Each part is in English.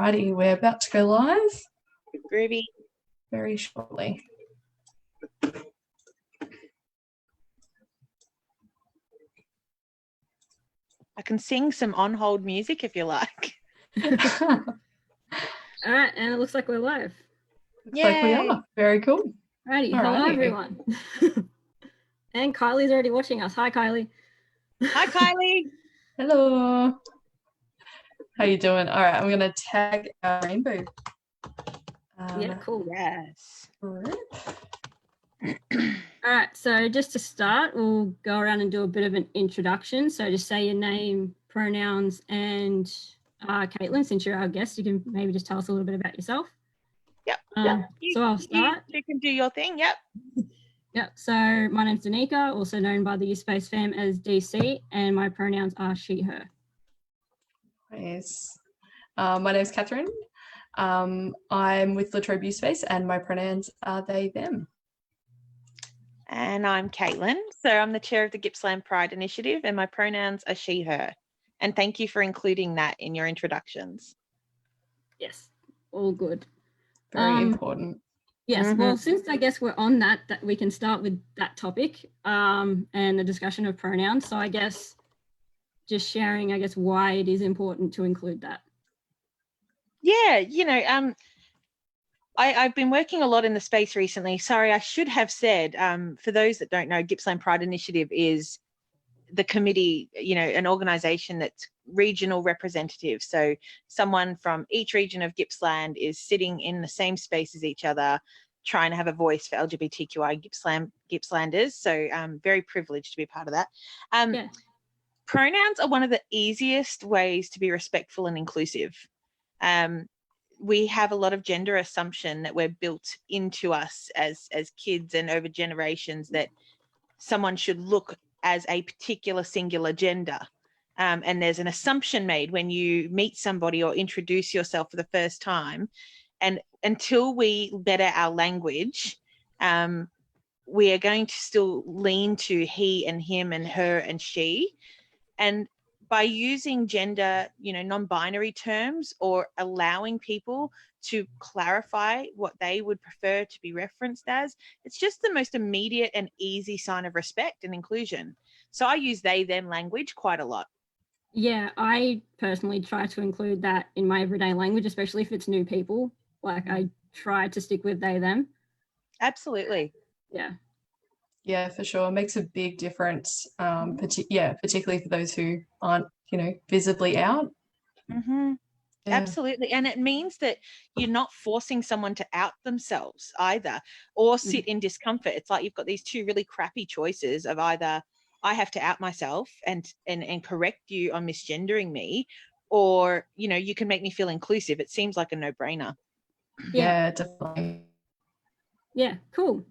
Alrighty, we're about to go live Groovy. very shortly. I can sing some on-hold music if you like. All right, and it looks like we're live. Looks like we are. Very cool. Alrighty, hello everyone. And Kylie's already watching us. Hi, Kylie. Hi, Kylie. Hello. How you doing? All right, I'm going to tag our rainbow. Yeah, cool. Yes. All right. All right, so just to start, we'll go around and do a bit of an introduction. So just say your name, pronouns, and Caitlin, since you're our guest, you can maybe just tell us a little bit about yourself. Yep. So I'll start. You can do your thing. Yep. Yep. So my name's Danica, also known by the Space fam as DC, and my pronouns are she, her. Nice. My name's Catherine. I'm with Latrobe Space, and my pronouns are they, them. And I'm Caitlin. So I'm the chair of the Gippsland Pride Initiative, and my pronouns are she, her. And thank you for including that in your introductions. Yes, all good. Very important. Yes, well, since I guess we're on that we can start with that topic and the discussion of pronouns. So I guess just sharing, I guess, why it is important to include that. Yeah, you know, I've been working a lot in the space recently. Sorry, I should have said, for those that don't know, Gippsland Pride Initiative is the committee, you know, an organisation that's regional representative. So someone from each region of Gippsland is sitting in the same space as each other, trying to have a voice for LGBTQIA Gippslanders. So very privileged to be part of that. Pronouns are one of the easiest ways to be respectful and inclusive. We have a lot of gender assumption that we're built into us as kids and over generations, that someone should look as a particular singular gender. And there's an assumption made when you meet somebody or introduce yourself for the first time. And until we better our language, we are going to still lean to he and him and her and she. And by using gender, you know, non-binary terms, or allowing people to clarify what they would prefer to be referenced as, it's just the most immediate and easy sign of respect and inclusion. So I use they, them language quite a lot. Yeah, I personally try to include that in my everyday language, especially if it's new people. Like I try to stick with they, them. Absolutely. Yeah. Yeah, for sure. It makes a big difference, particularly for those who aren't, you know, visibly out. Mm-hmm. Yeah. Absolutely. And it means that you're not forcing someone to out themselves either, or sit in discomfort. It's like you've got these two really crappy choices of either I have to out myself and correct you on misgendering me, or, you know, you can make me feel inclusive. It seems like a no-brainer. Yeah, definitely. Yeah, cool.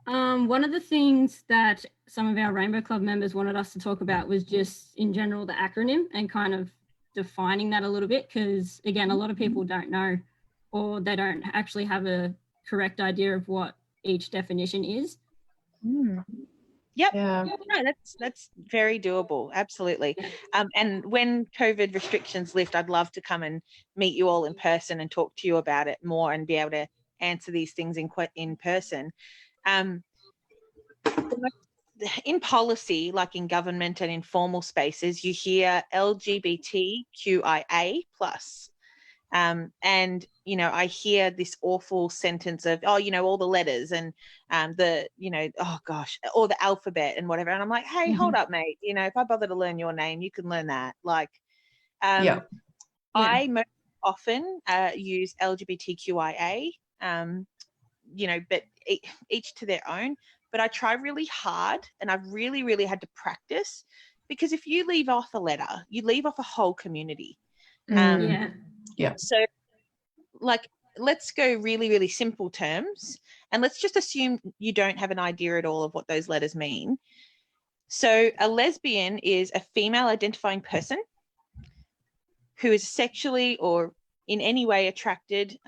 One of the things that some of our Rainbow Club members wanted us to talk about was just in general the acronym and kind of defining that a little bit, because again, a lot of people don't know, or they don't actually have a correct idea of what each definition is. Yep. Yeah. No, that's very doable. Absolutely. And when COVID restrictions lift, I'd love to come and meet you all in person and talk to you about it more and be able to answer these things in person. In policy, like in government and in formal spaces, you hear LGBTQIA plus. And, you know, I hear this awful sentence of, oh, you know, all the letters and the, you know, oh gosh, or the alphabet and whatever. And I'm like, hey, hold up, mate. You know, if I bother to learn your name, you can learn that. Like, I most often use LGBTQIA, you know, but each to their own. But I try really hard, and I've really, really had to practice, because if you leave off a letter, you leave off a whole community. So, like, let's go really, really simple terms, and let's just assume you don't have an idea at all of what those letters mean. So a lesbian is a female identifying person who is sexually or in any way attracted,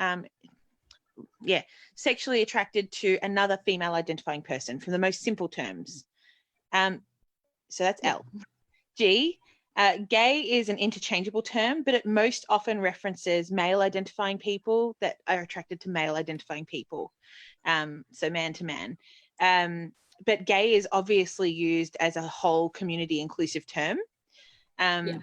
sexually attracted to another female identifying person, from the most simple terms. So that's L. G, Gay is an interchangeable term, but it most often references male identifying people that are attracted to male identifying people. So man to man. But gay is obviously used as a whole community inclusive term. And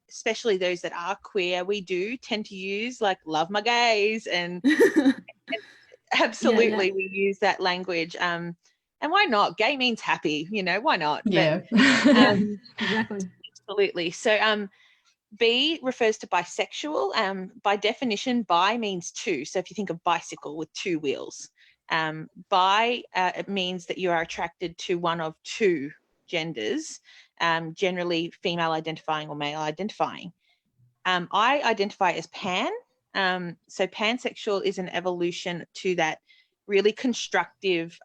especially those that are queer, we do tend to use like love my gays and absolutely we use that language. And why not? Gay means happy, you know, why not? Yeah. Yeah, exactly. Absolutely. So B refers to bisexual. By definition, bi means two. So if you think of bicycle with two wheels, bi it means that you are attracted to one of two genders, generally female identifying or male identifying. I identify as pan. So pansexual is an evolution to that really constructive,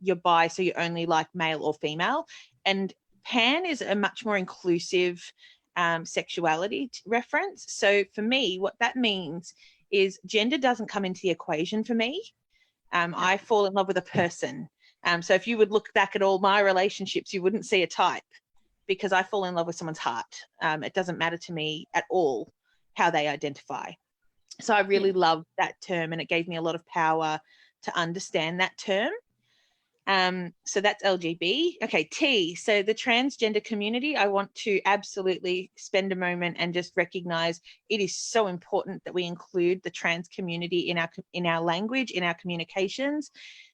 you're bi, so you only like male or female. And pan is a much more inclusive sexuality reference. So for me, what that means is gender doesn't come into the equation for me. I fall in love with a person. So if you would look back at all my relationships, you wouldn't see a type, because I fall in love with someone's heart. It doesn't matter to me at all how they identify. So I really love that term, and it gave me a lot of power to understand that term. So that's LGB. Okay, T. So the transgender community, I want to absolutely spend a moment and just recognize it is so important that we include the trans community in our language, in our communications.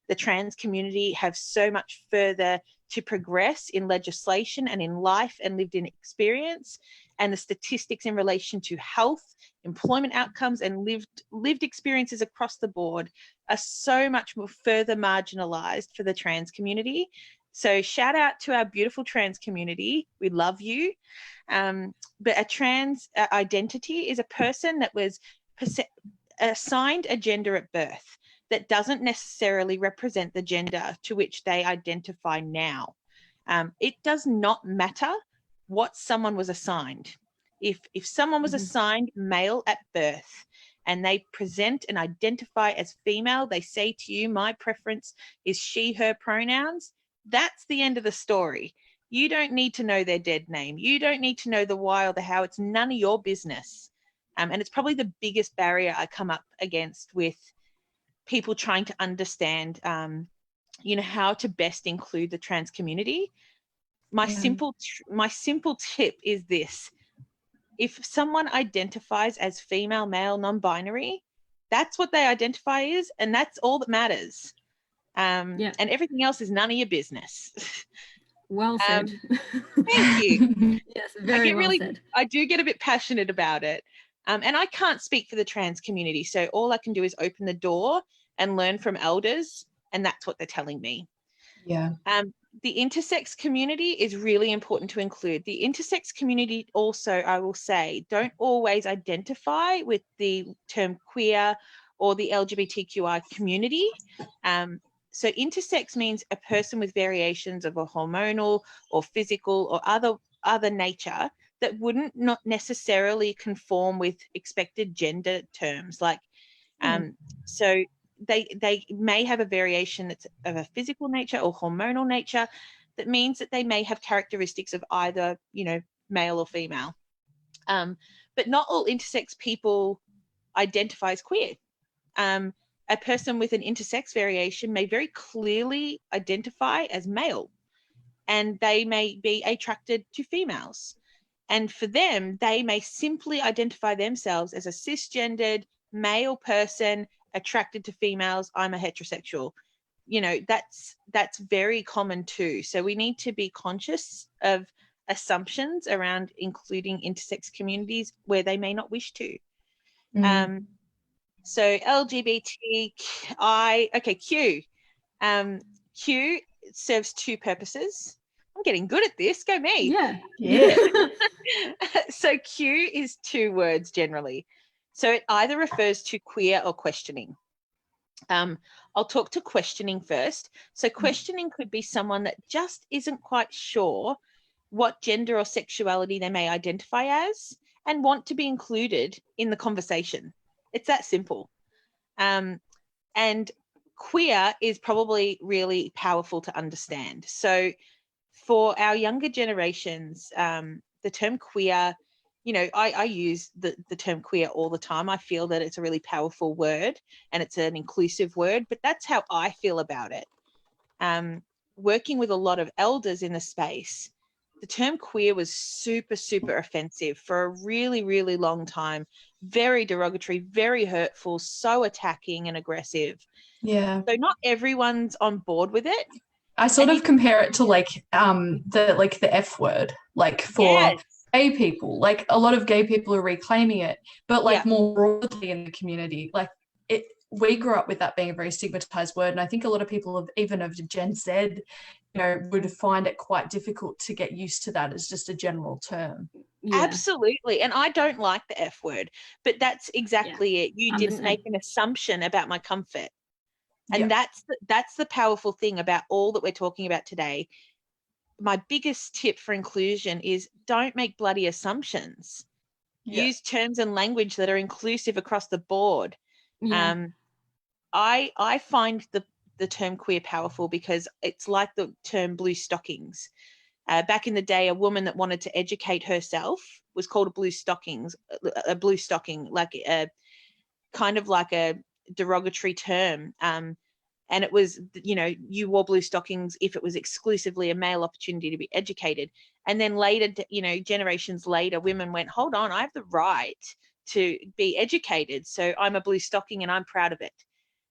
The trans community have so much further to progress in legislation and in life and lived in experience, and the statistics in relation to health, employment outcomes, and lived experiences across the board are so much more further marginalized for the trans community. So shout out to our beautiful trans community. We love you. But a trans identity is a person that was assigned a gender at birth that doesn't necessarily represent the gender to which they identify now. It does not matter what someone was assigned. If someone was assigned male at birth and they present and identify as female, they say to you, my preference is she, her pronouns, that's the end of the story. You don't need to know their dead name. You don't need to know the why or the how. It's none of your business. And it's probably the biggest barrier I come up against with people trying to understand, how to best include the trans community. My simple tip is this: if someone identifies as female, male, non-binary, that's what they identify as, and that's all that matters. And everything else is none of your business. Well said. Thank you. Yes, very well said. I do get a bit passionate about it. And I can't speak for the trans community, so all I can do is open the door and learn from elders, and that's what they're telling me. Yeah. The intersex community is really important to include. The intersex community also, I will say, don't always identify with the term queer or the LGBTQI community. So intersex means a person with variations of a hormonal or physical or other nature that wouldn't not necessarily conform with expected gender terms. Like, so they may have a variation that's of a physical nature or hormonal nature that means that they may have characteristics of either, male or female. But not all intersex people identify as queer. A person with an intersex variation may very clearly identify as male, and they may be attracted to females. And for them, they may simply identify themselves as a cisgendered male person attracted to females. I'm a heterosexual. That's very common too. So we need to be conscious of assumptions around including intersex communities where they may not wish to. So LGBTQI, okay, Q. Q serves two purposes. I'm getting good at this. Go me. Yeah. So Q is two words generally. So it either refers to queer or questioning. I'll talk to questioning first. So questioning could be someone that just isn't quite sure what gender or sexuality they may identify as and want to be included in the conversation. It's that simple. And queer is probably really powerful to understand. So for our younger generations, the the term queer, you know, I use the term queer all the time. I feel that it's a really powerful word and it's an inclusive word, but that's how I feel about it. Working with a lot of elders in the space, the term queer was super, super offensive for a really, really long time. Very derogatory, very hurtful, so attacking and aggressive. Yeah. So not everyone's on board with it. I sort of compare it to like the F word, like for gay people. Like a lot of gay people are reclaiming it, but like more broadly in the community, like we grew up with that being a very stigmatized word. And I think a lot of people even of Gen Z, you know, would find it quite difficult to get used to that as just a general term. Yeah. Absolutely. And I don't like the F word, but that's exactly it. You didn't make an assumption about my comfort. And that's the powerful thing about all that we're talking about today. My biggest tip for inclusion is don't make bloody assumptions. Use terms and language that are inclusive across the board. I find the term queer powerful because it's like the term blue stockings. Back in the day, a woman that wanted to educate herself was called a blue stocking, like a kind of like a derogatory term. And it was, you know, you wore blue stockings if it was exclusively a male opportunity to be educated. And then later, you know, generations later, women went, hold on, I have the right to be educated. So I'm a blue stocking and I'm proud of it.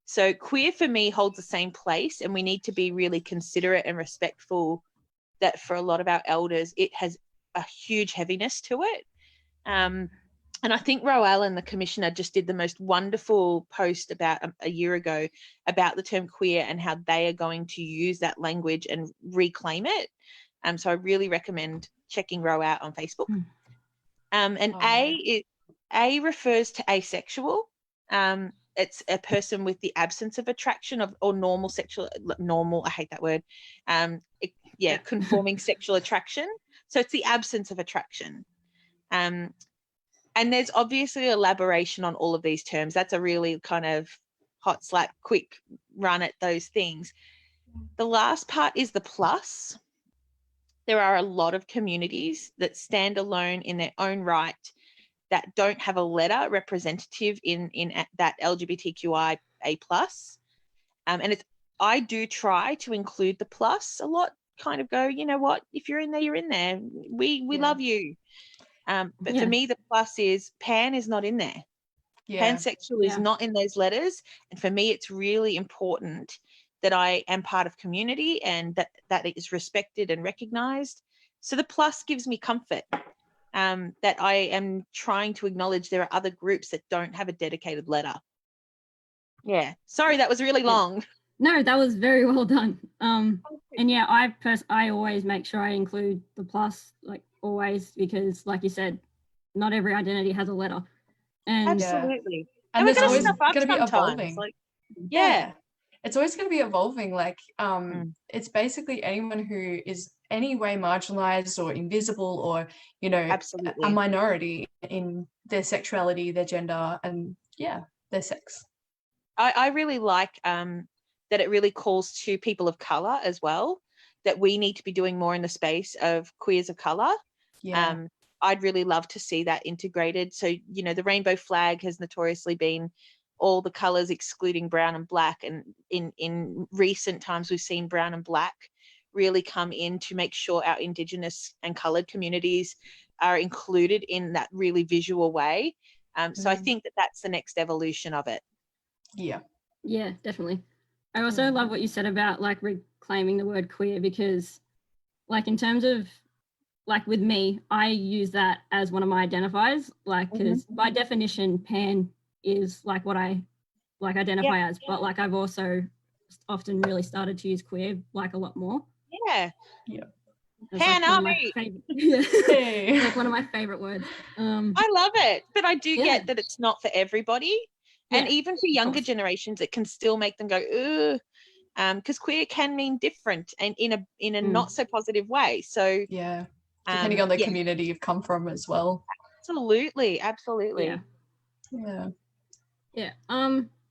So queer for me holds the same place, and we need to be really considerate and respectful that for a lot of our elders, it has a huge heaviness to it. And I think Roel and the commissioner just did the most wonderful post about a year ago about the term queer and how they are going to use that language and reclaim it. So I really recommend checking Ro out on Facebook. A refers to asexual. It's a person with the absence of attraction or normal sexual, I hate that word. Conforming sexual attraction. So it's the absence of attraction. And there's obviously elaboration on all of these terms. That's a really kind of hot slap, quick run at those things. The last part is the plus. There are a lot of communities that stand alone in their own right that don't have a letter representative in that LGBTQIA plus. And I do try to include the plus a lot, kind of go, you know what, if you're in there, you're in there. We love you. But for me, the plus is pan is not in there. Pansexual is not in those letters. And for me, it's really important that I am part of community and that it is respected and recognized. So the plus gives me comfort that I am trying to acknowledge there are other groups that don't have a dedicated letter. Yeah. Sorry, that was really long. No, that was very well done. And I always make sure I include the plus, like always, because like you said, not every identity has a letter. And absolutely. And it's always going to be evolving. Like, it's always going to be evolving. Like it's basically anyone who is any way marginalized or invisible or, you know, a minority in their sexuality, their gender, and their sex. I really like that it really calls to people of colour as well, that we need to be doing more in the space of queers of colour. I'd really love to see that integrated. So, you know, the rainbow flag has notoriously been all the colours excluding brown and black. And in recent times, we've seen brown and black really come in to make sure our Indigenous and coloured communities are included in that really visual way. So I think that's the next evolution of it. Yeah, definitely. I also love what you said about like reclaiming the word queer, because like in terms of like with me, I use that as one of my identifiers, like because by definition, pan is like what I like identify as, but like I've also often really started to use queer like a lot more. Yeah. Pan army. Like one of my favorite words. I love it, but I do get that it's not for everybody. And even for younger generations, it can still make them go, ooh, because queer can mean different and in a not so positive way. So depending on the community you've come from as well. Absolutely.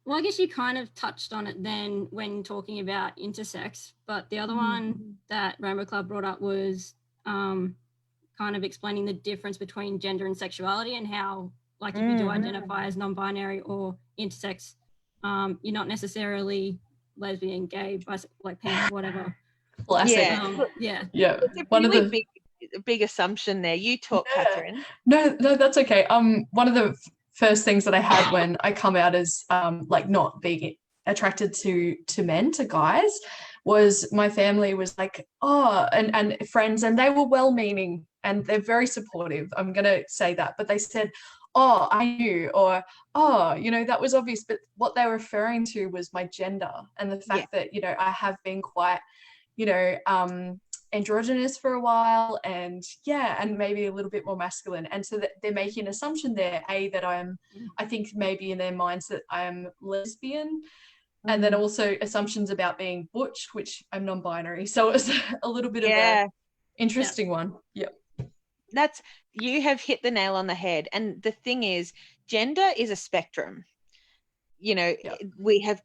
Well, I guess you kind of touched on it then when talking about intersex, but the other one that Rainbow Club brought up was kind of explaining the difference between gender and sexuality, and how, like, if you do identify as non-binary or intersex, you're not necessarily lesbian, gay, like pan, whatever. Classic. Yeah. It's a really big assumption there. You talk, Catherine. No, that's okay. One of the first things that I had when I come out as like not being attracted to men, to guys, was my family was like, oh, and friends, and they were well-meaning and they're very supportive. I'm gonna say that, but they said, oh, I knew, or oh, you know, that was obvious. But what they were referring to was my gender and the fact that, you know, I have been quite, you know, androgynous for a while, and maybe a little bit more masculine, and so that they're making an assumption there, that I think maybe in their minds that I'm lesbian, and then also assumptions about being butch, which I'm non-binary, so it's a little bit of a interesting one. You have hit the nail on the head. And the thing is, gender is a spectrum. You know, we have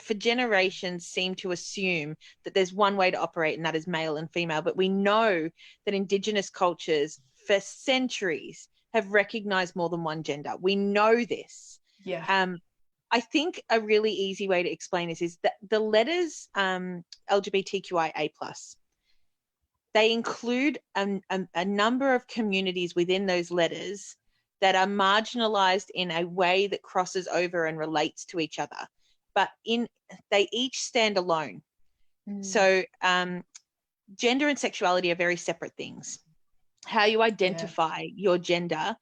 for generations seemed to assume that there's one way to operate, and that is male and female. But we know that Indigenous cultures for centuries have recognized more than one gender. We know this. I think a really easy way to explain this is that the letters LGBTQIA+, they include a number of communities within those letters that are marginalized in a way that crosses over and relates to each other, but they each stand alone. So gender and sexuality are very separate things. How you identify your gender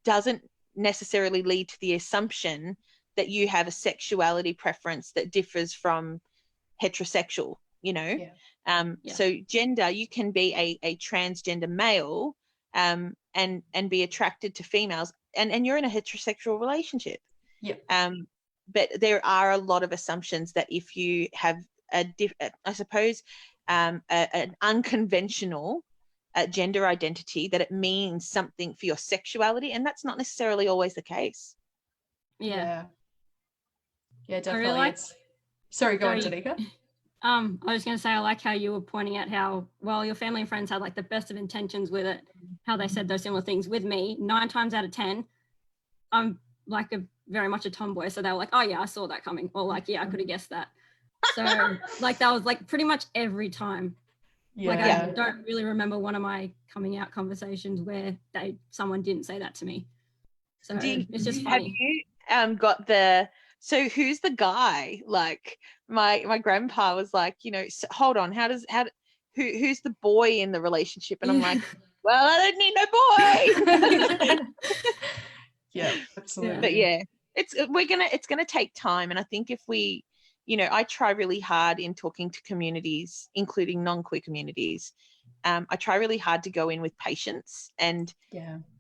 doesn't necessarily lead to the assumption that you have a sexuality preference that differs from heterosexual, you know. So gender, you can be a transgender male and be attracted to females, and you're in a heterosexual relationship. But there are a lot of assumptions that if you have an unconventional gender identity, that it means something for your sexuality, and that's not necessarily always the case. Definitely. Really Sorry, go on, Danica. I was going to say, I like how you were pointing out how, well, your family and friends had like the best of intentions with it, how they said those similar things. With me, 9 times out of 10, I'm like very much a tomboy. So they were like, oh yeah, I saw that coming. Or like, yeah, I could have guessed that. So like that was like pretty much every time. Like I don't really remember one of my coming out conversations where someone didn't say that to me. So it's just funny. Have you got so who's the guy? Like my grandpa was like, you know, so, hold on, who's the boy in the relationship? And I'm like, well, I don't need no boy. Absolutely. But it's gonna take time. And I think if we, you know, I try really hard in talking to communities, including non-queer communities. I try really hard to go in with patience, and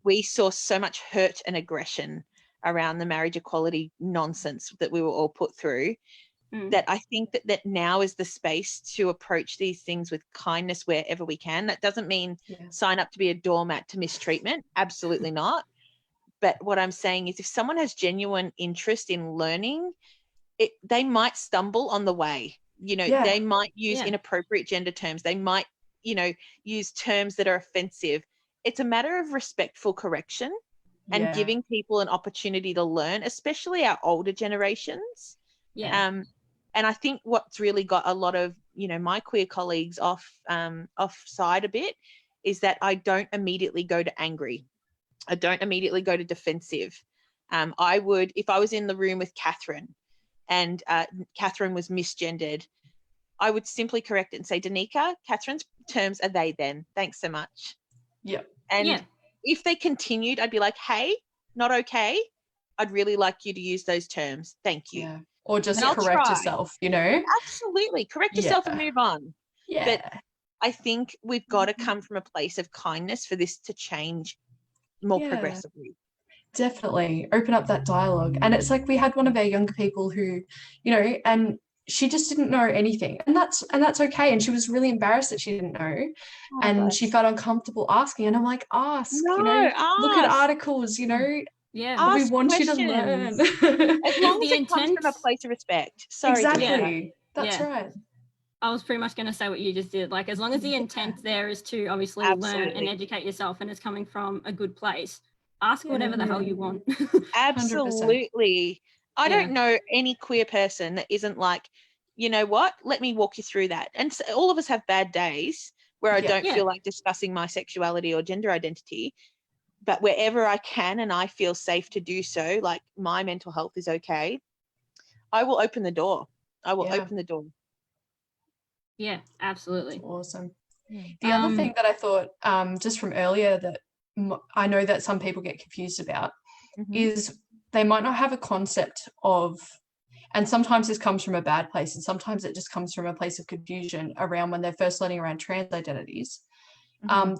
we saw so much hurt and aggression around the marriage equality nonsense that we were all put through, that I think that now is the space to approach these things with kindness wherever we can. That doesn't mean sign up to be a doormat to mistreatment. Absolutely not. But what I'm saying is if someone has genuine interest in learning, they might stumble on the way. You know, they might use inappropriate gender terms. They might, you know, use terms that are offensive. It's a matter of respectful correction and giving people an opportunity to learn, especially our older generations. And I think what's really got a lot of, you know, my queer colleagues offside a bit is that I don't immediately go to angry. I don't immediately go to defensive. I would, if I was in the room with Catherine and Catherine was misgendered, I would simply correct it and say, Danica, Catherine's terms are they, them. Thanks so much. And if they continued, I'd be like, hey, not okay. I'd really like you to use those terms. Thank you. Or just correct yourself, you know? Absolutely. Correct yourself and move on. But I think we've got to come from a place of kindness for this to change more progressively. Definitely. Open up that dialogue. And it's like we had one of our younger people who, you know, and she just didn't know anything. And that's okay. And she was really embarrassed that she didn't know. And she felt uncomfortable asking. And I'm like, ask, you know, look at articles, you know. We want questions. You to learn. As long as it comes from a place of respect. Exactly. That's right. I was pretty much going to say what you just did. Like, as long as the intent there is to obviously learn and educate yourself and it's coming from a good place, ask whatever the hell you want. Absolutely. I don't know any queer person that isn't like, you know what, let me walk you through that. And so all of us have bad days where I don't feel like discussing my sexuality or gender identity. But wherever I can and I feel safe to do so, like my mental health is okay, I will open the door. I will open the door. Yeah, absolutely. That's awesome. The other thing that I thought, just from earlier, that I know that some people get confused about is they might not have a concept of, and sometimes this comes from a bad place and sometimes it just comes from a place of confusion around when they're first learning around trans identities.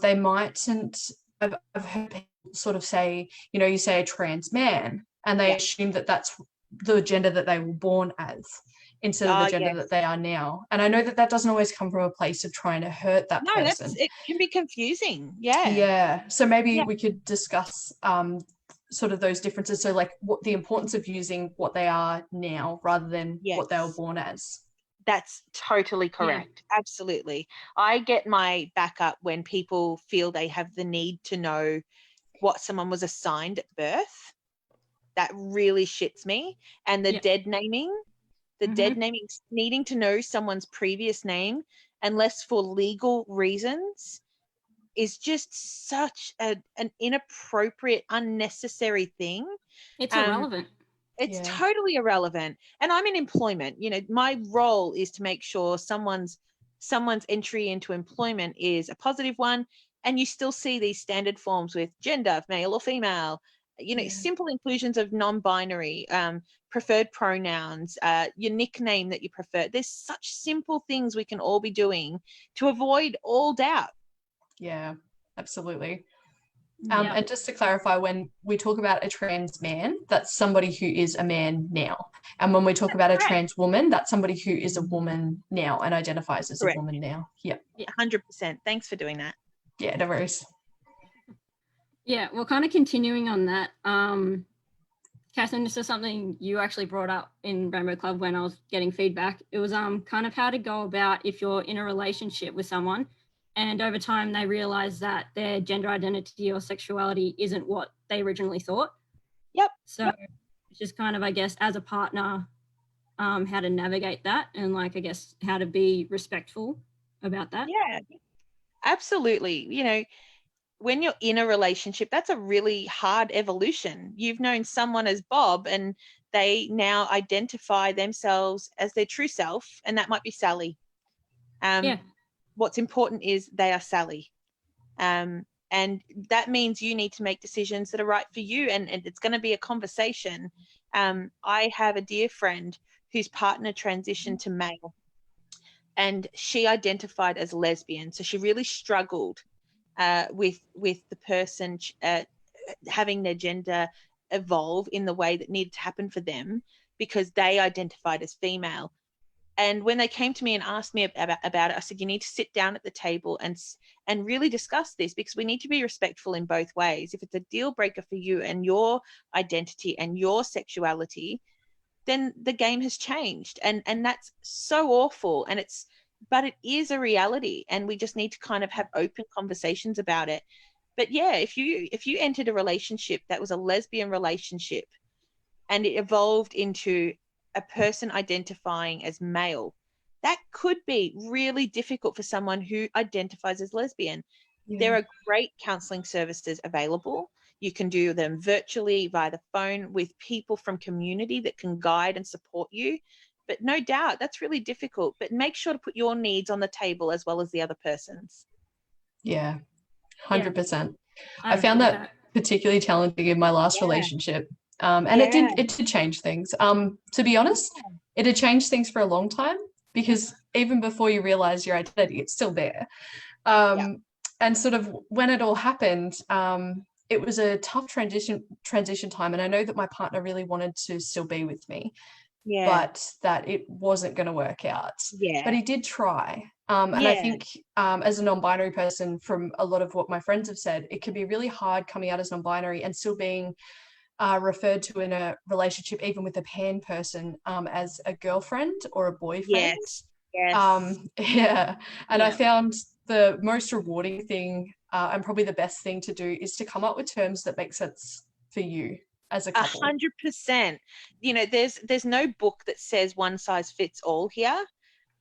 They mightn't, I've heard people sort of say, you know, you say a trans man and they assume that that's the gender that they were born as instead of the gender that they are now. And I know that that doesn't always come from a place of trying to hurt that person. It can be confusing. Yeah. Yeah. So maybe we could discuss sort of those differences. So like what the importance of using what they are now rather than what they were born as. That's totally correct. Yeah. Absolutely. I get my back up when people feel they have the need to know what someone was assigned at birth. That really shits me. And the dead naming, needing to know someone's previous name, unless for legal reasons, is just such an inappropriate, unnecessary thing. It's irrelevant. It's totally irrelevant. And I'm in employment. You know, my role is to make sure someone's entry into employment is a positive one. And you still see these standard forms with gender, male or female, you know, simple inclusions of non-binary, preferred pronouns, your nickname that you prefer. There's such simple things we can all be doing to avoid all doubt. Yeah, absolutely. And just to clarify, when we talk about a trans man, that's somebody who is a man now. And when we talk about a trans woman, that's somebody who is a woman now and identifies as a woman now. Yeah. 100%. Thanks for doing that. Yeah, no worries. Yeah, well, kind of continuing on that, Catherine, this is something you actually brought up in Rainbow Club when I was getting feedback. It was kind of how to go about if you're in a relationship with someone and over time they realize that their gender identity or sexuality isn't what they originally thought. Yep. So it's just kind of, I guess, as a partner, how to navigate that and like, I guess, how to be respectful about that. Yeah, absolutely. You know, when you're in a relationship, that's a really hard evolution. You've known someone as Bob and they now identify themselves as their true self, and that might be Sally. What's important is they are Sally. And that means you need to make decisions that are right for you, and it's going to be a conversation. I have a dear friend whose partner transitioned to male, and she identified as lesbian, so she really struggled with the person having their gender evolve in the way that needed to happen for them because they identified as female. And when they came to me and asked me about it, I said, you need to sit down at the table and really discuss this, because we need to be respectful in both ways. If it's a deal breaker for you and your identity and your sexuality, then the game has changed. And that's so awful. But it is a reality, and we just need to kind of have open conversations about it. But yeah, if you entered a relationship that was a lesbian relationship and it evolved into a person identifying as male, that could be really difficult for someone who identifies as lesbian. There are great counseling services available. You can do them virtually via the phone with people from community that can guide and support you. But no doubt that's really difficult, but make sure to put your needs on the table as well as the other person's. Yeah, 100%. I found that particularly challenging in my last relationship. And it did change things. To be honest, it had changed things for a long time, because even before you realize your identity, it's still there. And sort of when it all happened, it was a tough transition time. And I know that my partner really wanted to still be with me, but that it wasn't going to work out. But he did try. And I think as a non-binary person, from a lot of what my friends have said, it can be really hard coming out as non-binary and still being referred to in a relationship, even with a pan person, as a girlfriend or a boyfriend. Yes. Yeah. And I Yeah. found the most rewarding thing and probably the best thing to do is to come up with terms that make sense for you as a couple. 100%. You know, there's no book that says one size fits all here.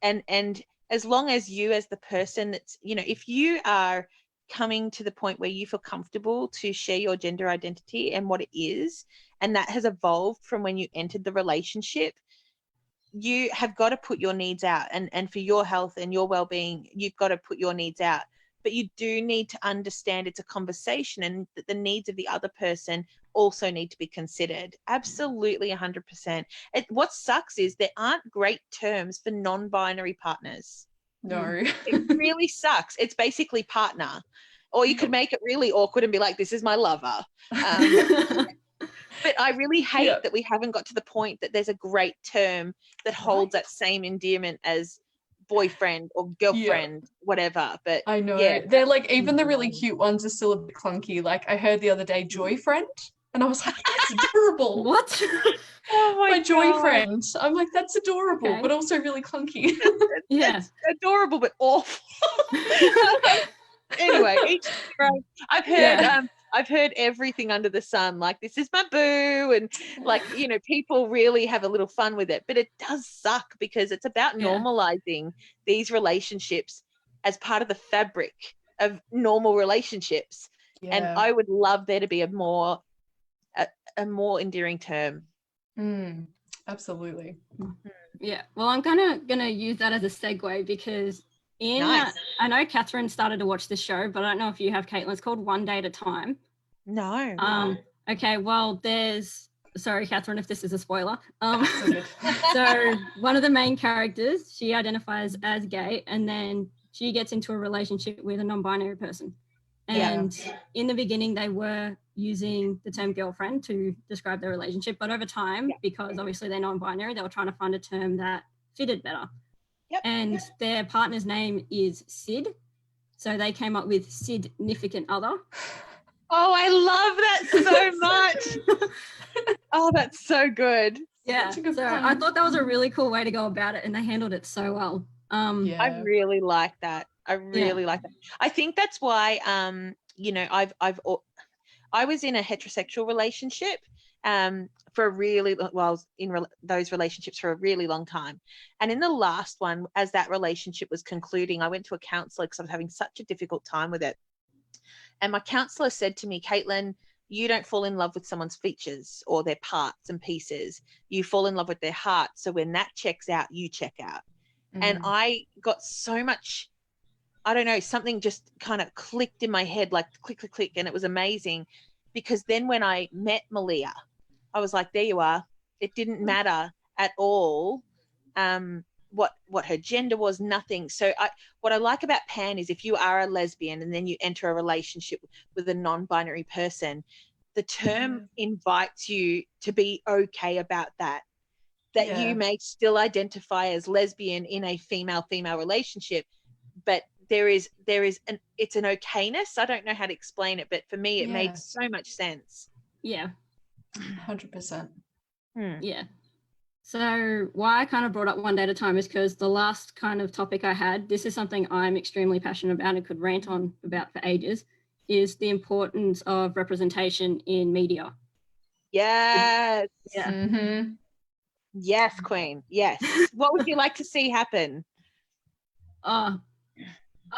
And as long as you as the person that's, you know, if you are coming to the point where you feel comfortable to share your gender identity and what it is, and that has evolved from when you entered the relationship, you have got to put your needs out, and for your health and your well-being, you've got to put your needs out. But you do need to understand it's a conversation, and that the needs of the other person also need to be considered. Absolutely 100%. What sucks is there aren't great terms for non-binary partners. No. It really sucks. It's basically partner. Or you could make it really awkward and be like, this is my lover. But I really hate that we haven't got to the point that there's a great term that holds that same endearment as boyfriend or girlfriend, whatever. But I know. yeah, They're like, even the really cute ones are still a bit clunky. Like I heard the other day, joy friend. And I was like, that's adorable. What? Oh my joy God. friend. I'm like, that's adorable, Okay. but also really clunky. Yeah. It's adorable but awful. Anyway, each I've heard everything under the sun, like this is my boo, and like, you know, people really have a little fun with it, but it does suck because it's about normalizing these relationships as part of the fabric of normal relationships. And I would love there to be a more endearing term. Absolutely. Yeah. Well, I'm gonna use that as a segue because I know Catherine started to watch this show, but I don't know if you have, Caitlin. It's called One Day at a Time. No. Okay. Well, sorry, Catherine, if this is a spoiler. So one of the main characters, she identifies as gay, and then she gets into a relationship with a non-binary person. And in the beginning, they were using the term girlfriend to describe their relationship, but over time, because obviously they're non-binary, they were trying to find a term that fitted better. And their partner's name is Sid. So they came up with significant other. Oh, I love that so much. Oh, that's so good. Yeah. So I thought that was a really cool way to go about it, and they handled it so well. I really like that. I like that. I think that's why, you know, I was in a heterosexual relationship for a really, those relationships for a really long time. And in the last one, as that relationship was concluding, I went to a counselor because I was having such a difficult time with it. And my counselor said to me, Caitlin, you don't fall in love with someone's features or their parts and pieces. You fall in love with their heart. So when that checks out, you check out. And I got so much, I don't know, something just kind of clicked in my head, like click, click, click. And it was amazing because then when I met Malia, I was like, there you are. It didn't matter at all what her gender was, nothing. So what I like about pan is if you are a lesbian and then you enter a relationship with a non-binary person, the term invites you to be okay about that you may still identify as lesbian in a female-female relationship, but it's an okayness. I don't know how to explain it, but for me it made so much sense. 100%. Yeah. So why I kind of brought up One Day at a Time is because the last kind of topic I had, this is something I'm extremely passionate about and could rant on about for ages, is the importance of representation in media. Yes. Yeah. Yes, Queen. Yes. What would you like to see happen? I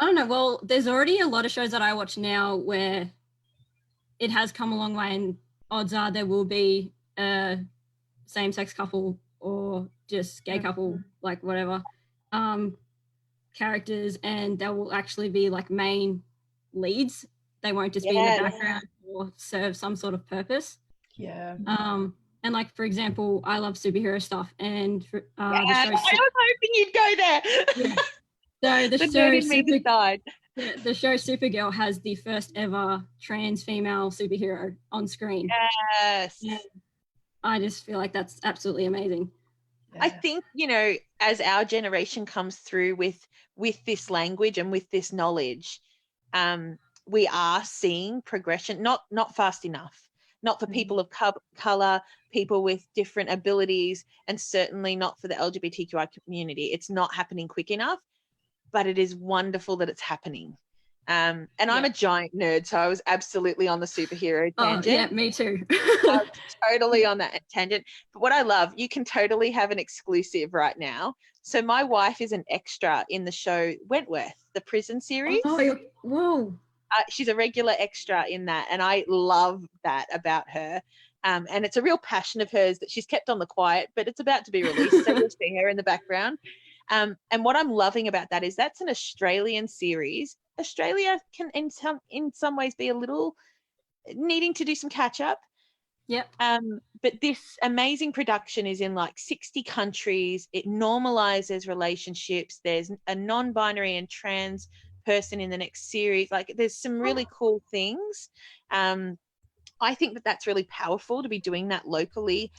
don't know. Well, there's already a lot of shows that I watch now where it has come a long way, and odds are there will be a same-sex couple or just gay couple, like whatever, characters, and they will actually be like main leads. They won't just be in the background or serve some sort of purpose. And like, for example, I love superhero stuff, and the show. I was hoping you'd go there. So the show Supergirl has the first ever trans female superhero on screen. Yes. And I just feel like that's absolutely amazing. I think, you know, as our generation comes through with this language and with this knowledge, we are seeing progression, not fast enough, not for people of color, people with different abilities, and certainly not for the LGBTQI community. It's not happening quick enough, but it is wonderful that it's happening. And I'm a giant nerd, so I was absolutely on the superhero tangent. Yeah, me too. I was totally on that tangent. But what I love, you can totally have an exclusive right now. So my wife is an extra in the show Wentworth, the prison series. Oh, whoa. She's a regular extra in that, and I love that about her. And it's a real passion of hers that she's kept on the quiet, but it's about to be released, so you'll see her in the background. And what I'm loving about that is that's an Australian series. Australia can, in some ways, be a little needing to do some catch up. Yep. But this amazing production is in like 60 countries. It normalizes relationships. There's a non-binary and trans person in the next series. Like, there's some really cool things. I think that that's really powerful to be doing that locally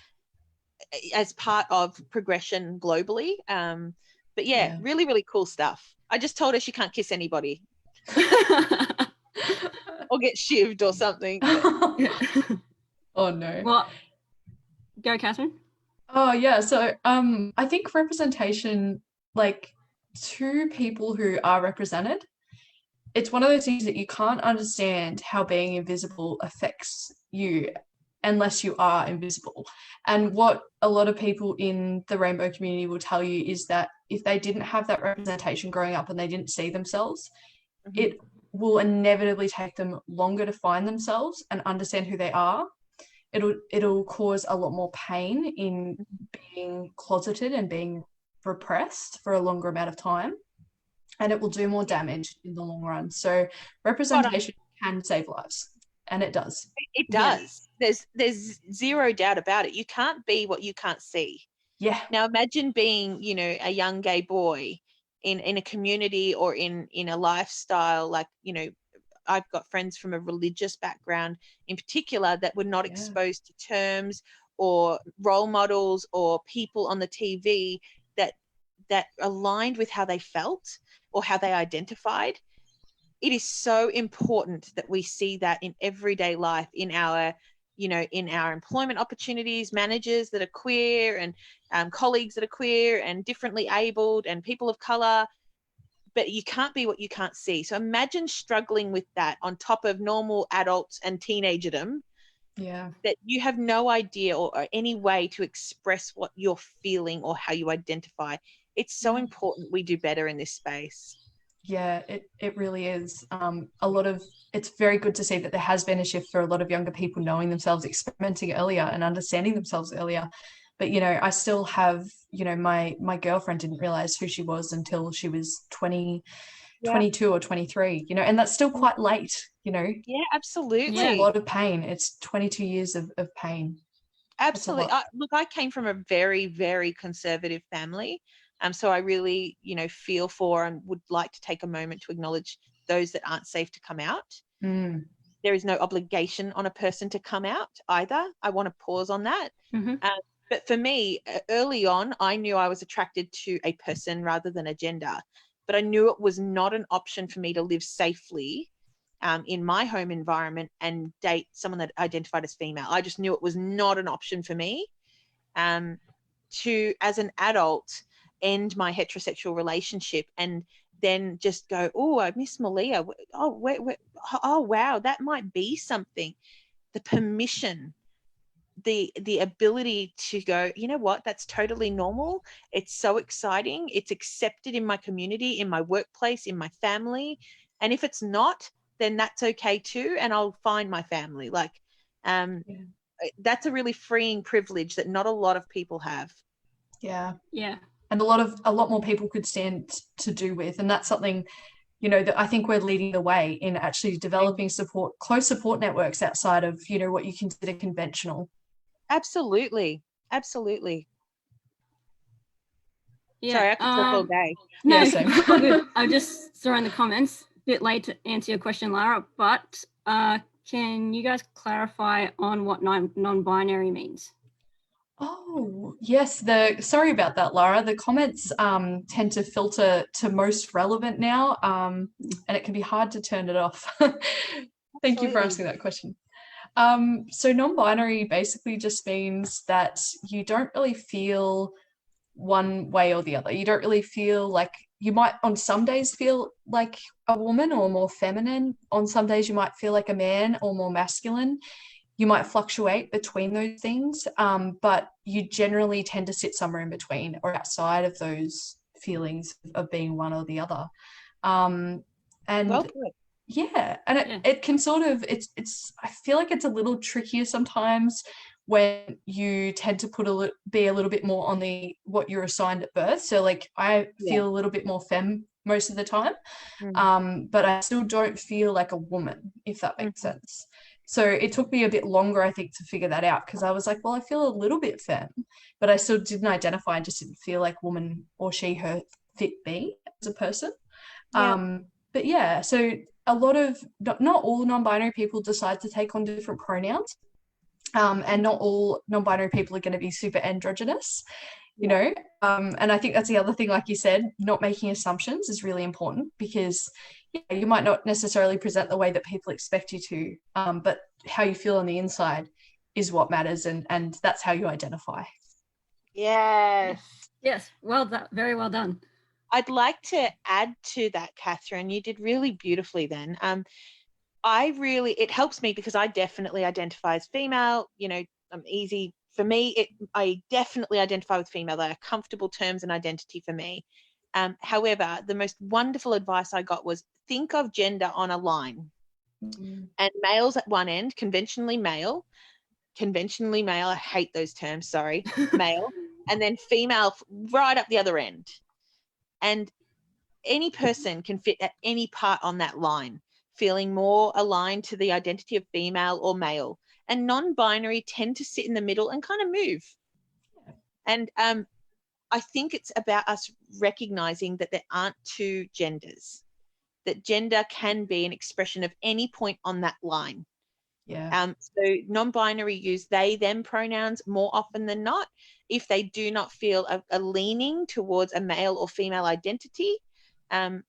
as part of progression globally. But yeah, really, really cool stuff. I just told her she can't kiss anybody or get shivved or something. Oh no. Well, go, Catherine. Oh yeah. So I think representation, like, to people who are represented, it's one of those things that you can't understand how being invisible affects you unless you are invisible. And what a lot of people in the rainbow community will tell you is that if they didn't have that representation growing up and they didn't see themselves, it will inevitably take them longer to find themselves and understand who they are. It'll cause a lot more pain in being closeted and being repressed for a longer amount of time, and it will do more damage in the long run. So representation can save lives, and it does. It does. Yeah. There's zero doubt about it. You can't be what you can't see. Yeah. Now imagine being, you know, a young gay boy in a community or in a lifestyle, like, you know, I've got friends from a religious background in particular that were not exposed to terms or role models or people on the TV that aligned with how they felt or how they identified. It is so important that we see that in everyday life, in our, you know, in our employment opportunities, managers that are queer and colleagues that are queer and differently abled and people of color. But you can't be what you can't see. So imagine struggling with that on top of normal adults and teenagerdom. Yeah. That you have no idea or any way to express what you're feeling or how you identify. It's so important we do better in this space. Yeah, it really is. It's very good to see that there has been a shift for a lot of younger people knowing themselves, experimenting earlier and understanding themselves earlier. But, you know, I still have, you know, my girlfriend didn't realize who she was until she was 20, 22 or 23, you know, and that's still quite late, you know. Yeah, absolutely. It's a lot of pain. It's 22 years of pain. Absolutely. Look, I came from a very, very conservative family. So I really, you know, feel for and would like to take a moment to acknowledge those that aren't safe to come out. There is no obligation on a person to come out either. I want to pause on that. But for me, early on, I knew I was attracted to a person rather than a gender, but I knew it was not an option for me to live safely in my home environment and date someone that identified as female. I just knew it was not an option for me to, as an adult, end my heterosexual relationship and then just go, oh, I miss Malia. Oh, wow, that might be something. The permission, the ability to go, you know what, that's totally normal. It's so exciting. It's accepted in my community, in my workplace, in my family. And if it's not, then that's okay too. And I'll find my family. Like, that's a really freeing privilege that not a lot of people have. Yeah. Yeah. And a lot more people could stand to do with. And that's something, you know, that I think we're leading the way in actually developing close support networks outside of, you know, what you consider conventional. Absolutely. Absolutely. Yeah. Sorry, I could talk all day. No, all good. I just saw in the comments, a bit late to answer your question, Lara, but can you guys clarify on what non-binary means? Oh, yes. Sorry about that, Lara. The comments tend to filter to most relevant now, and it can be hard to turn it off. Thank you for asking that question. So non-binary basically just means that you don't really feel one way or the other. You don't really feel like, you might on some days feel like a woman or more feminine. On some days you might feel like a man or more masculine. You might fluctuate between those things, but you generally tend to sit somewhere in between or outside of those feelings of being one or the other. And Well put. yeah, and it can sort of, it's I feel like it's a little trickier sometimes when you tend to be a little bit more on the what you're assigned at birth. So like I feel a little bit more femme most of the time, but I still don't feel like a woman, if that makes sense. So it took me a bit longer, I think, to figure that out, because I was like, well, I feel a little bit femme, but I still didn't identify and just didn't feel like woman or she, her fit me as a person. But yeah, so a lot of, not all non-binary people decide to take on different pronouns. And not all non-binary people are going to be super androgynous, you know. And I think that's the other thing, like you said, not making assumptions is really important, because you might not necessarily present the way that people expect you to, but how you feel on the inside is what matters, and that's how you identify. Yes. Well done. Very well done. I'd like to add to that, Catherine. You did really beautifully then. It helps me because I definitely identify as female. You know, easy for me. I definitely identify with female. They are comfortable terms and identity for me. However, the most wonderful advice I got was, think of gender on a line, and males at one end, conventionally male. I hate those terms. Sorry, male, and then female right up the other end. And any person can fit at any part on that line, feeling more aligned to the identity of female or male. And non-binary tend to sit in the middle and kind of move. And I think it's about us recognizing that there aren't two genders, that gender can be an expression of any point on that line. So non-binary use they, them pronouns more often than not if they do not feel a leaning towards a male or female identity.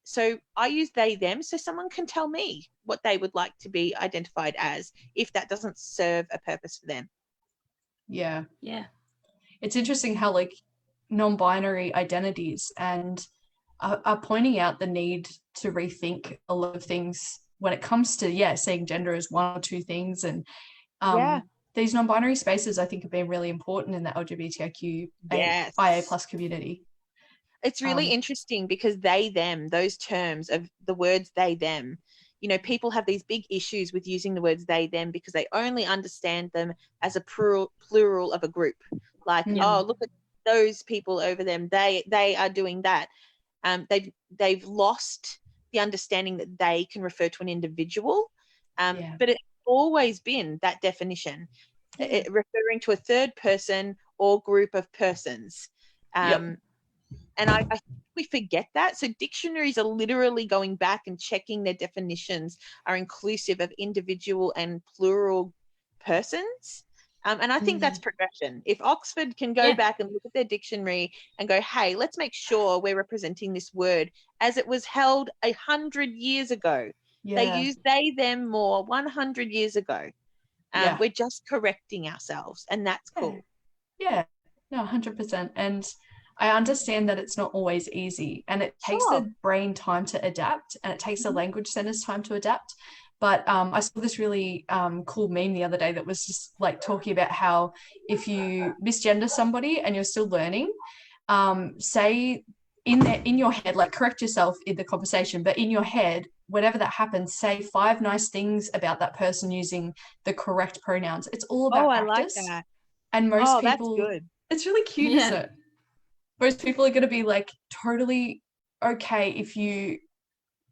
So I use they, them, so someone can tell me what they would like to be identified as if that doesn't serve a purpose for them. Yeah. It's interesting how like non-binary identities and are pointing out the need to rethink a lot of things when it comes to seeing gender as one or two things. And these non-binary spaces, I think, have been really important in the LGBTQIA plus community. It's really interesting because they, them, those terms of the words they, them, you know, people have these big issues with using the words they, them because they only understand them as a plural of a group. Like, oh, look at those people over them. They are doing that. They've lost the understanding that they can refer to an individual. But it's always been that definition, referring to a third person or group of persons. And I think we forget that. So dictionaries are literally going back and checking their definitions are inclusive of individual and plural persons. And I think that's progression. If Oxford can go back and look at their dictionary and go, hey, let's make sure we're representing this word as it was held 100 years ago. They used they, them more 100 years ago. We're just correcting ourselves, and that's cool. No, 100%. And I understand that it's not always easy, and it takes the brain time to adapt, and it takes the language centers time to adapt. But I saw this really cool meme the other day that was just like talking about how if you misgender somebody and you're still learning, say in your head, like correct yourself in the conversation, but in your head, whenever that happens, say 5 nice things about that person using the correct pronouns. It's all about practice. I like that. And most people, that's good. It's really cute, isn't it? Most people are going to be like totally okay if you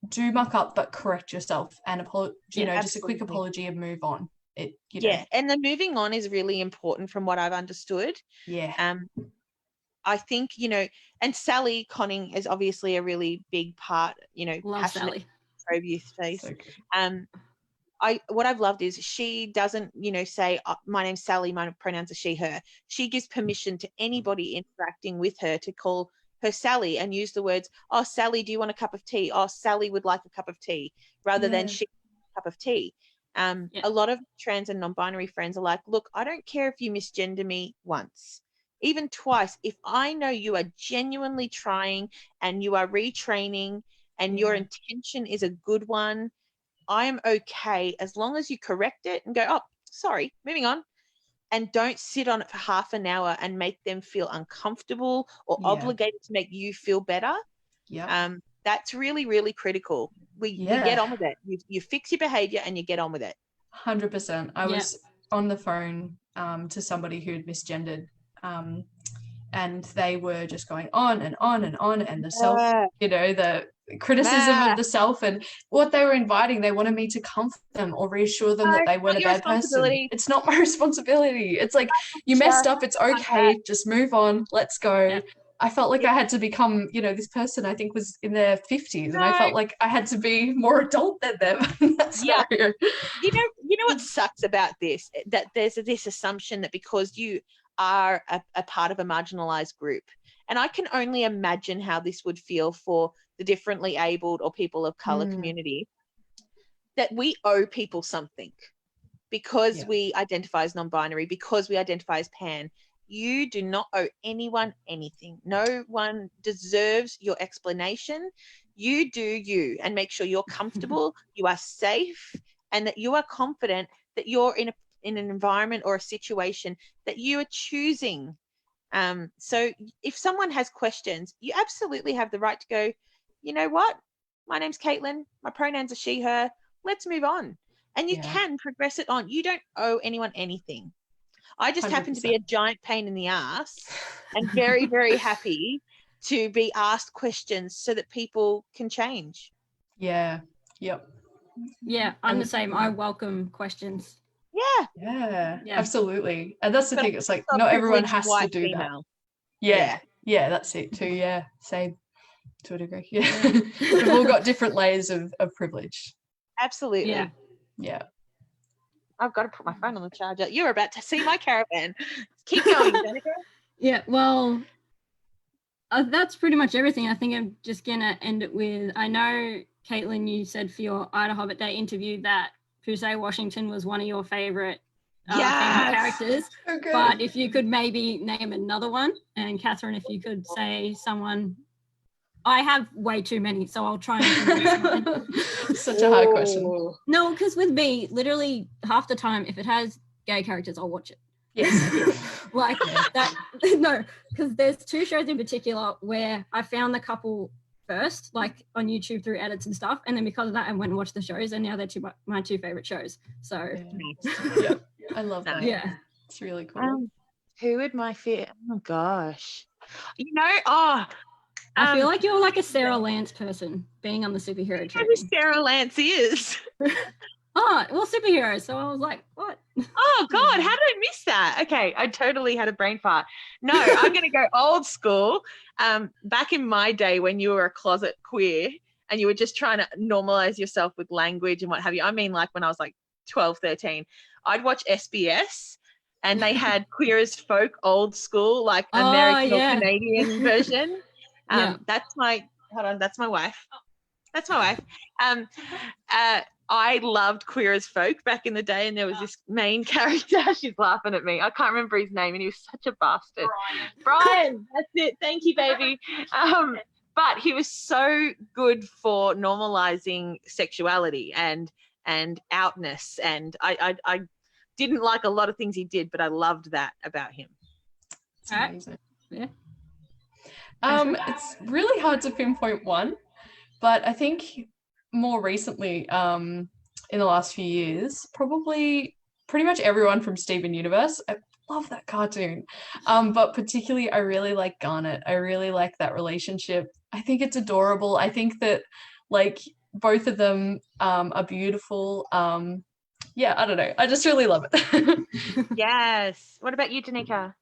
do muck up, but correct yourself and just a quick apology and move on. And the moving on is really important from what I've understood. I think, and Sally Conning is obviously a really big part, Love Sally. Youth space. So what I've loved is she doesn't, say, my name's Sally, my pronouns are she, her. She gives permission to anybody interacting with her to call her Sally and use the words, oh, Sally, do you want a cup of tea? Oh, Sally would like a cup of tea, rather than she a cup of tea. A lot of trans and non-binary friends are like, look, I don't care if you misgender me once, even twice. If I know you are genuinely trying and you are retraining and your intention is a good one, I am okay as long as you correct it and go, oh, sorry, moving on. And don't sit on it for half an hour and make them feel uncomfortable or obligated to make you feel better. Yeah. That's really, really critical. We get on with it. You fix your behavior and you get on with it. 100%. I was on the phone to somebody who'd misgendered, and they were just going on and on and on, and the self, the criticism of the self, and what they were inviting, they wanted me to comfort them or reassure them that they weren't a bad person. It's not my responsibility. It's like, you messed up, it's okay, just move on, let's go. I felt like I had to become, this person I think was in their 50s, and I felt like I had to be more adult than them. You know what sucks about this? That there's this assumption that because you are a part of a marginalized group, and I can only imagine how this would feel for the differently abled or people of color community, that we owe people something because we identify as non-binary, because we identify as pan. You do not owe anyone anything. No one deserves your explanation. You do you, and make sure you're comfortable, you are safe, and that you are confident that you're in an environment or a situation that you are choosing. So if someone has questions, you absolutely have the right to go, you know what? My name's Caitlin. My pronouns are she, her. Let's move on. And you can progress it on. You don't owe anyone anything. I just 100%. Happen to be a giant pain in the ass and very, very happy to be asked questions so that people can change. Yeah. Yep. Yeah, I'm the same. I welcome questions. Yeah, absolutely. And that's the thing. It's like, not everyone has to do female. That. Yeah, that's it too. Yeah, same to a degree. Yeah. We've all got different layers of privilege. Absolutely. Yeah. I've got to put my phone on the charger. You're about to see my caravan. Keep going, Danica. Yeah, well, that's pretty much everything. I think I'm just going to end it with, I know, Caitlin, you said for your Ida Hobbit Day interview that Pusey Washington was one of your favourite female characters. Okay. But if you could maybe name another one, and Catherine, if you could say someone, I have way too many, so I'll try and Such a hard question. No, because with me, literally half the time, if it has gay characters, I'll watch it. Yes. Like that. No, because there's two shows in particular where I found the couple first, like on YouTube through edits and stuff, and then because of that, I went and watched the shows, and now they're my two favorite shows. So yeah, I love that. Yeah, it's really cool. Who would my fear? Oh gosh, I feel like you're like a Sarah Lance person being on the superhero train. Who Sarah Lance is? Oh, well, superheroes. So I was like, what? Oh, God, how did I miss that? Okay, I totally had a brain fart. No, I'm going to go old school. Back in my day when you were a closet queer and you were just trying to normalize yourself with language and what have you. I mean, like when I was like 12, 13, I'd watch SBS and they had Queer as Folk old school, like American or Canadian version. That's my wife. That's my wife. I loved Queer as Folk back in the day, and there was this main character. She's laughing at me. I can't remember his name, and he was such a bastard. Brian, that's it. Thank you, baby. But he was so good for normalizing sexuality and outness, and I didn't like a lot of things he did, but I loved that about him. It's amazing. Yeah. It's really hard to pinpoint one, but I think more recently, in the last few years, probably pretty much everyone from Steven Universe. I love that cartoon. But particularly, I really like Garnet. I really like that relationship. I think it's adorable. I think that, like, both of them are beautiful. Yeah, I don't know. I just really love it. Yes. What about you, Danica?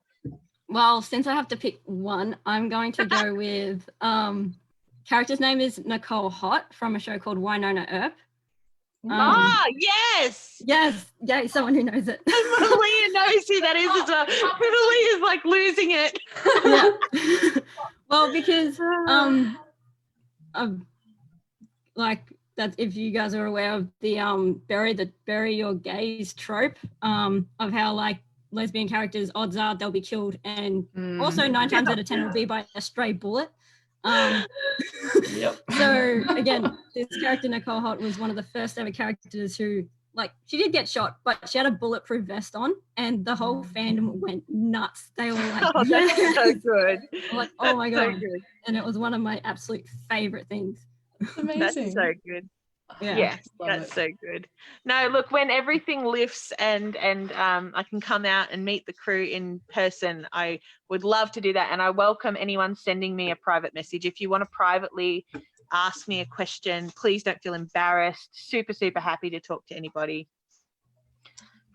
Well, since I have to pick one, I'm going to go with character's name is Nicole Hott from a show called Wynonna Earp. Yes. Yes. Yeah, someone who knows it. Malia knows who that is as well. Malia's like losing it. Yeah. Well, because like that if you guys are aware of the bury your gays trope, of how like lesbian characters, odds are they'll be killed, and also 9 times out of 10 will be by a stray bullet. Yep. So again, this character Nicole Holt was one of the first ever characters who, like, she did get shot, but she had a bulletproof vest on, and the whole fandom went nuts. They were like, "Oh, that's so good!" I'm like, oh That's my so god! good. And it was one of my absolute favorite things. It's amazing. That's so good. Yeah, that's so good. No, look, when everything lifts and I can come out and meet the crew in person, I would love to do that. And I welcome anyone sending me a private message. If you want to privately ask me a question, please don't feel embarrassed. Super, super happy to talk to anybody.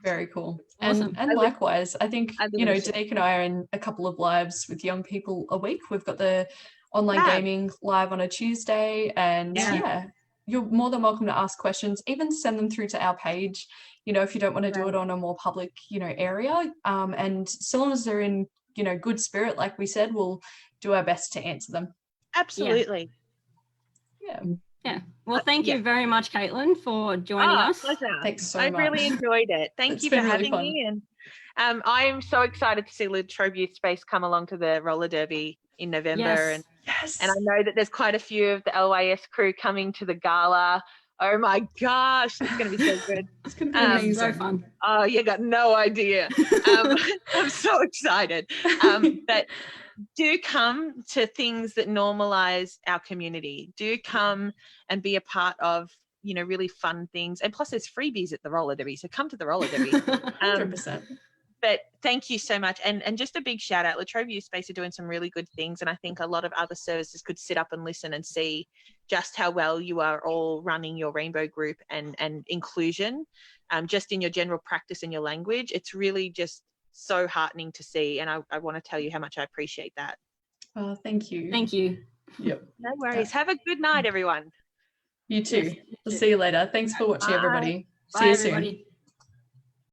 Very cool. Awesome. And likewise, I think, Danique and I are in a couple of lives with young people a week. We've got the online gaming live on a Tuesday, and you're more than welcome to ask questions, even send them through to our page, if you don't want to do it on a more public, area. And so long as they're in, good spirit, like we said, we'll do our best to answer them. Absolutely. Yeah. Well, thank you very much, Caitlin, for joining us. Pleasure. Thanks so much. I really enjoyed it. Thank you for having me. And I'm so excited to see Latrobe Youth Space come along to the roller derby in November. And I know that there's quite a few of the LYS crew coming to the gala. Oh my gosh, it's going to be so good. It's going to be amazing. So fun. Oh, you got no idea. I'm so excited. But do come to things that normalize our community. Do come and be a part of, really fun things. And plus there's freebies at the roller derby. So come to the roller derby. 100%. But thank you so much. And just a big shout out. Latrobe Youth Space are doing some really good things. And I think a lot of other services could sit up and listen and see just how well you are all running your rainbow group and inclusion, just in your general practice and your language. It's really just so heartening to see. And I want to tell you how much I appreciate that. Oh, thank you. Thank you. Yep. No worries. Have a good night, everyone. You too. We'll see you later. Thanks for watching, everybody. Bye, See you soon. Everybody.